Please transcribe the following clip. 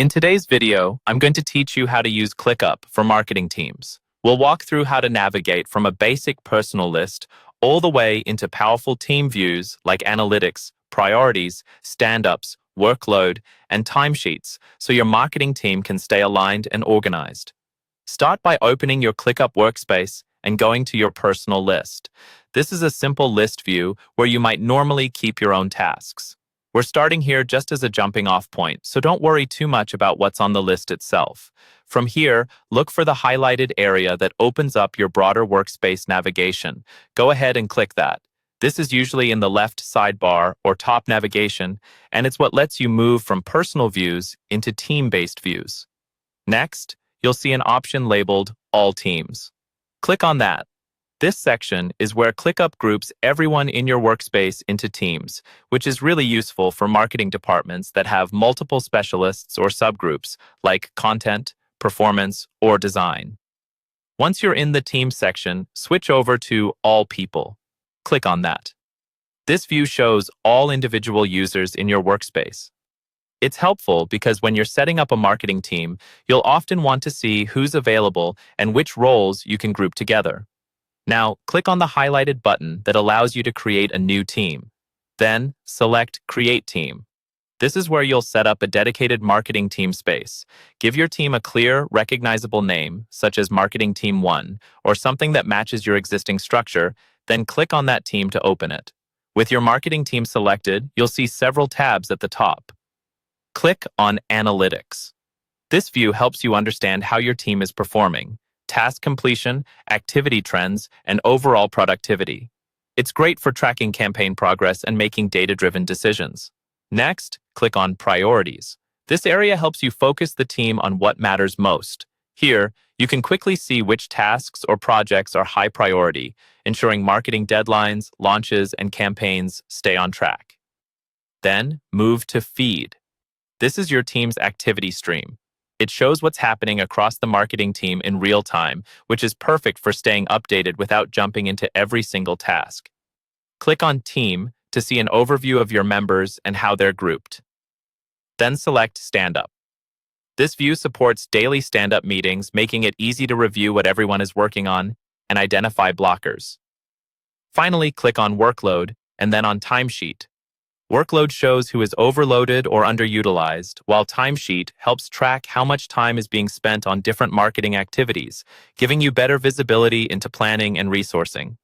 In today's video, I'm going to teach you how to use ClickUp for marketing teams. We'll walk through how to navigate from a basic personal list all the way into powerful team views like analytics, priorities, stand-ups, workload, and timesheets so your marketing team can stay aligned and organized. Start by opening your ClickUp workspace and going to your personal list. This is a simple list view where you might normally keep your own tasks. We're starting here just as a jumping off point, so don't worry too much about what's on the list itself. From here, look for the highlighted area that opens up your broader workspace navigation. Go ahead and click that. This is usually in the left sidebar or top navigation, and it's what lets you move from personal views into team-based views. Next, you'll see an option labeled All Teams. Click on that. This section is where ClickUp groups everyone in your workspace into teams, which is really useful for marketing departments that have multiple specialists or subgroups like content, performance, or design. Once you're in the team section, switch over to All People. Click on that. This view shows all individual users in your workspace. It's helpful because when you're setting up a marketing team, you'll often want to see who's available and which roles you can group together. Now, click on the highlighted button that allows you to create a new team. Then, select Create Team. This is where you'll set up a dedicated marketing team space. Give your team a clear, recognizable name, such as Marketing Team 1, or something that matches your existing structure, then click on that team to open it. With your marketing team selected, you'll see several tabs at the top. Click on Analytics. This view helps you understand how your team is performing, task completion, activity trends, and overall productivity. It's great for tracking campaign progress and making data-driven decisions. Next, click on Priorities. This area helps you focus the team on what matters most. Here, you can quickly see which tasks or projects are high priority, ensuring marketing deadlines, launches, and campaigns stay on track. Then, move to Feed. This is your team's activity stream. It shows what's happening across the marketing team in real time, which is perfect for staying updated without jumping into every single task. Click on Team to see an overview of your members and how they're grouped. Then select Stand Up. This view supports daily stand-up meetings, making it easy to review what everyone is working on and identify blockers. Finally, click on Workload and then on Timesheet. Workload shows who is overloaded or underutilized, while Timesheet helps track how much time is being spent on different marketing activities, giving you better visibility into planning and resourcing.